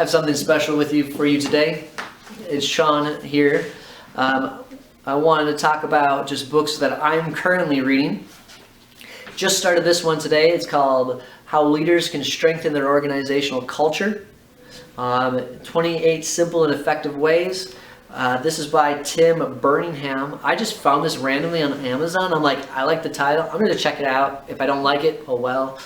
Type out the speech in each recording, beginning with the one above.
have something special with you for you today. It's Sean here. I wanted to talk about just books that I'm currently reading. Just started this one today. It's called How Leaders Can Strengthen Their Organizational Culture. 28 Simple and Effective Ways. This is by Tim Birmingham. I just found this randomly on Amazon. I'm like, I like the title. I'm going to check it out. If I don't like it, oh well.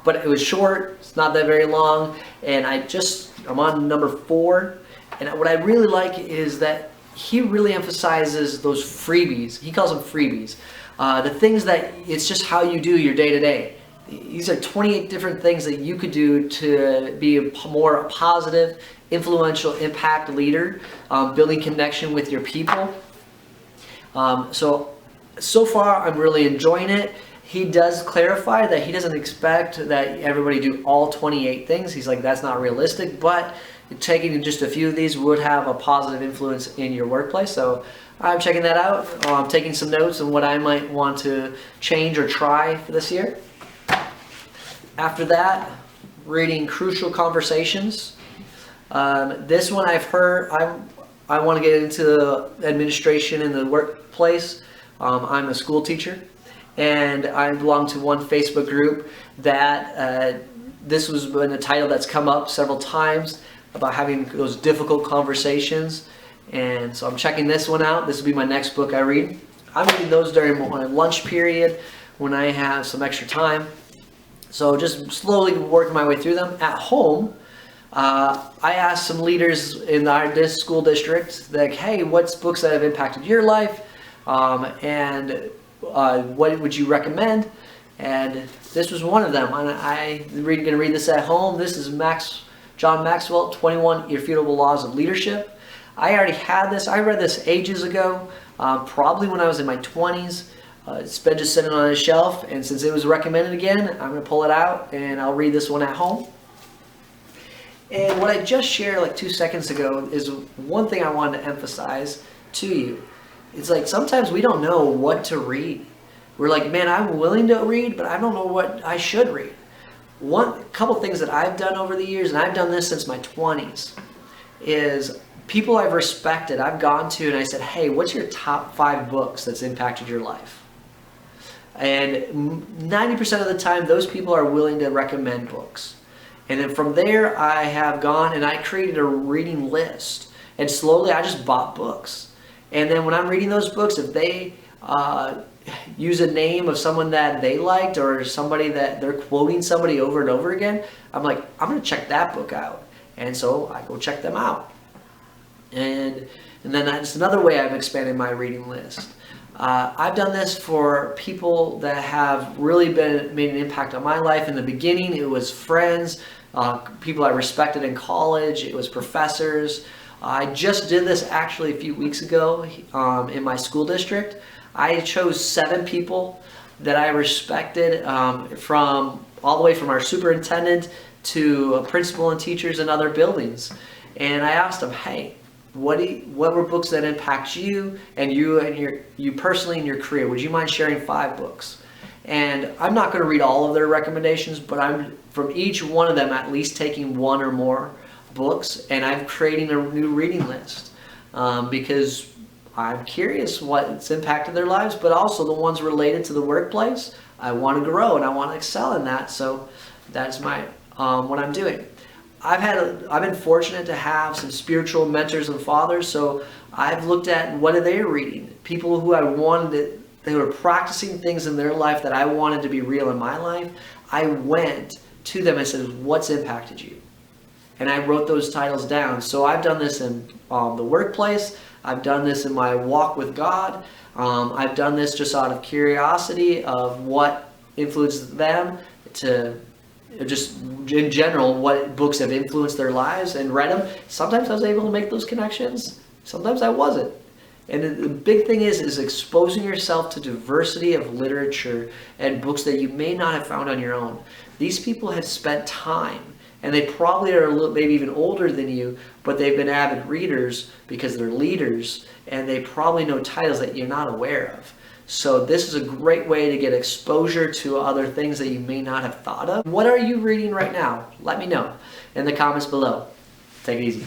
But it was short. It's not that very long. And I'm on number 4. And what I really like is that he really emphasizes those freebies. He calls them freebies. The things that it's just how you do your day to day. These are 28 different things that you could do to be a more positive, influential, impact leader, building connection with your people. So far, I'm really enjoying it. He does clarify that he doesn't expect that everybody do all 28 things. He's like, that's not realistic, but taking just a few of these would have a positive influence in your workplace. So I'm checking that out. I'm taking some notes on what I might want to change or try for this year. After that, reading Crucial Conversations. This one I've heard, I want to get into administration in the workplace. I'm a school teacher, and I belong to one Facebook group that this was been a title that's come up several times about having those difficult conversations. And so I'm checking this one out. This will be my next book I read. I'm reading those during my lunch period when I have some extra time. So just slowly working my way through them. At home, I asked some leaders in this school district, like, hey, what's books that have impacted your life? And what would you recommend? And this was one of them. And I'm going to read this at home. This is John Maxwell, 21 Irrefutable Laws of Leadership. I already had this. I read this ages ago, probably when I was in my 20s. It's been just sitting on a shelf, and since it was recommended again, I'm going to pull it out and I'll read this one at home. And what I just shared like 2 seconds ago is one thing I wanted to emphasize to you. It's like sometimes we don't know what to read. We're like, man, I'm willing to read, but I don't know what I should read. One couple things that I've done over the years, and I've done this since my 20s, is people I've respected, I've gone to and I said, hey, what's your top 5 books that's impacted your life? And 90% of the time, those people are willing to recommend books. And then from there, I have gone and I created a reading list. And slowly, I just bought books. And then when I'm reading those books, if they use a name of someone that they liked or somebody that they're quoting somebody over and over again, I'm like, I'm going to check that book out. And so I go check them out. And then that's another way I've expanded my reading list. I've done this for people that have really made an impact on my life. In the beginning, it was friends, people I respected in college, it was professors. I just did this actually a few weeks ago in my school district. I chose 7 people that I respected from all the way from our superintendent to a principal and teachers in other buildings. And I asked them, hey, what were books that impact you and you personally in your career? Would you mind sharing 5 books? And I'm not going to read all of their recommendations, but I'm from each one of them at least taking 1 or more books, and I'm creating a new reading list because I'm curious what's impacted their lives, but also the ones related to the workplace. I want to grow and I want to excel in that, so that's my what I'm doing. I've been fortunate to have some spiritual mentors and fathers, so I've looked at what are they reading. People who they were practicing things in their life that I wanted to be real in my life. I went to them and said, what's impacted you? And I wrote those titles down. So I've done this in the workplace. I've done this in my walk with God. I've done this just out of curiosity of what influenced them to just in general, what books have influenced their lives and read them. Sometimes I was able to make those connections. Sometimes I wasn't. And the big thing is exposing yourself to diversity of literature and books that you may not have found on your own. These people have spent time, and they probably are maybe even older than you, but they've been avid readers because they're leaders, and they probably know titles that you're not aware of. So this is a great way to get exposure to other things that you may not have thought of. What are you reading right now? Let me know. in the comments below. Take it easy.